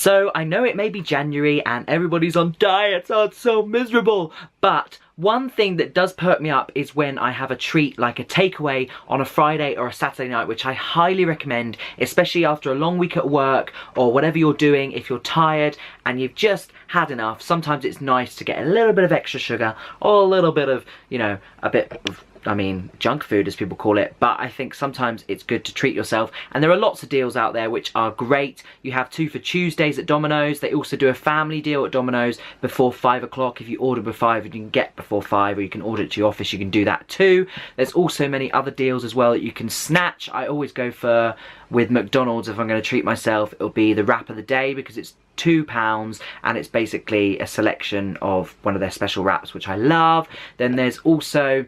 So I know it may be January and everybody's on diets, oh it's so miserable, but one thing that does perk me up is when I have a treat like a takeaway on a Friday or a Saturday night, which I highly recommend, especially after a long week at work or whatever you're doing. If you're tired and you've just had enough, sometimes it's nice to get a little bit of extra sugar or a little bit of, you know, a bit of, I mean, junk food as people call it, but I think sometimes it's good to treat yourself, and there are lots of deals out there which are great. You have 2 for Tuesdays at Domino's. They also do a family deal at Domino's before 5 o'clock. If you order before 5, you can get before 5, or you can order it to your office, you can do that too. There's also many other deals as well that you can snatch. I always go for, with McDonald's, if I'm going to treat myself, it'll be the wrap of the day because it's £2 and it's basically a selection of one of their special wraps, which I love. Then there's also,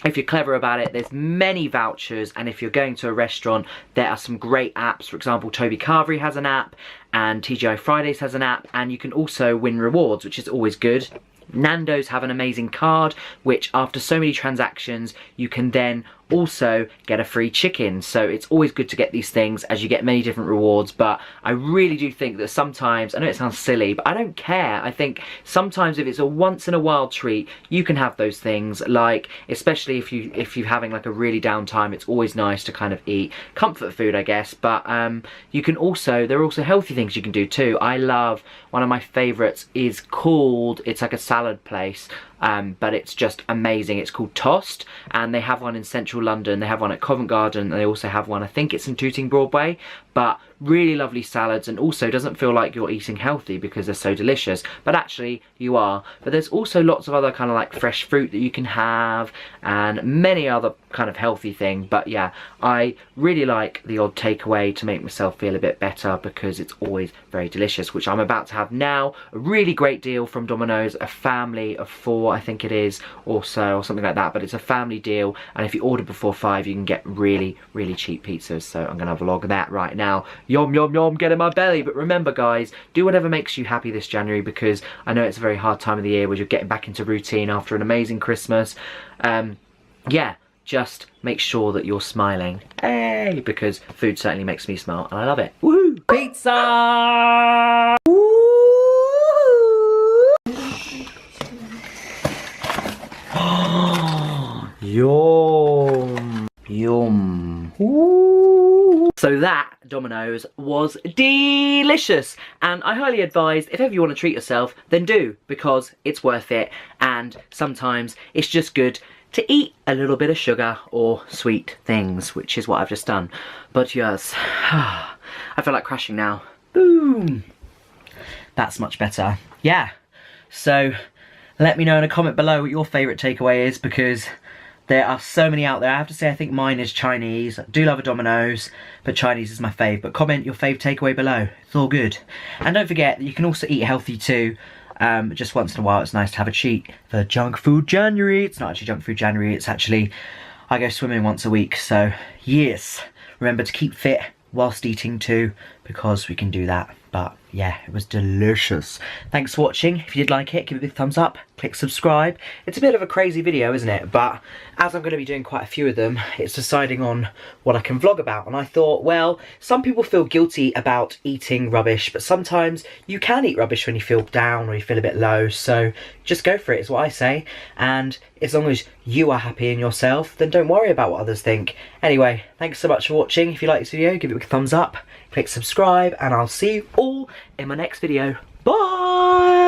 if you're clever about it, there's many vouchers, and if you're going to a restaurant, there are some great apps. For example, Toby Carvery has an app, and TGI Fridays has an app, and you can also win rewards, which is always good. Nando's have an amazing card, which after so many transactions, you can then also get a free chicken. So it's always good to get these things as you get many different rewards. But I really do think that sometimes, I know it sounds silly, but I don't care. I think sometimes if it's a once in a while treat, you can have those things, like especially if you're having like a really down time, it's always nice to kind of eat comfort food, I guess. But you can also, there are also healthy things you can do too. I love, one of my favorites is called, it's like a salad place, but it's just amazing. It's called Tossed, and they have one in central London, they have one at Covent Garden, and they also have one, I think it's in Tooting Broadway. But really lovely salads, and also doesn't feel like you're eating healthy because they're so delicious, but actually you are. But there's also lots of other kind of like fresh fruit that you can have, and many other kind of healthy thing. But yeah, I really like the odd takeaway to make myself feel a bit better because it's always very delicious, which I'm about to have now. A really great deal from Domino's, a family of 4 I think it is, or so, or something like that, but it's a family deal, and if you order before 5 you can get really cheap pizzas. So I'm gonna vlog that right now. Yum yum yum, get in my belly. But remember guys, do whatever makes you happy this January, because I know it's a very hard time of the year where you're getting back into routine after an amazing Christmas. Yeah, just make sure that you're smiling. Hey, because food certainly makes me smile and I love it. Woohoo! Pizza! Yum! Yum! Ooh. So that, Domino's, was delicious, and I highly advise, if ever you want to treat yourself, then do, because it's worth it, and sometimes it's just good to eat a little bit of sugar or sweet things, which is what I've just done. But yes, I feel like crashing now. Boom! That's much better. Yeah, so let me know in a comment below what your favourite takeaway is, because there are so many out there. I have to say, I think mine is Chinese. I do love a Domino's, but Chinese is my fave. But comment your fave takeaway below. It's all good. And don't forget that you can also eat healthy too. Just once in a while, it's nice to have a cheat for Junk Food January. It's not actually Junk Food January. It's actually, I go swimming once a week. So yes, remember to keep fit whilst eating too, because we can do that. But yeah, it was delicious. Thanks for watching. If you did like it, give it a big thumbs up, click subscribe. It's a bit of a crazy video, isn't it? But as I'm going to be doing quite a few of them, it's deciding on what I can vlog about. And I thought, well, some people feel guilty about eating rubbish, but sometimes you can eat rubbish when you feel down or you feel a bit low. So just go for it, is what I say. And as long as you are happy in yourself, then don't worry about what others think. Anyway, thanks so much for watching. If you like this video, give it a thumbs up, click subscribe, and I'll see you all in my next video. Bye!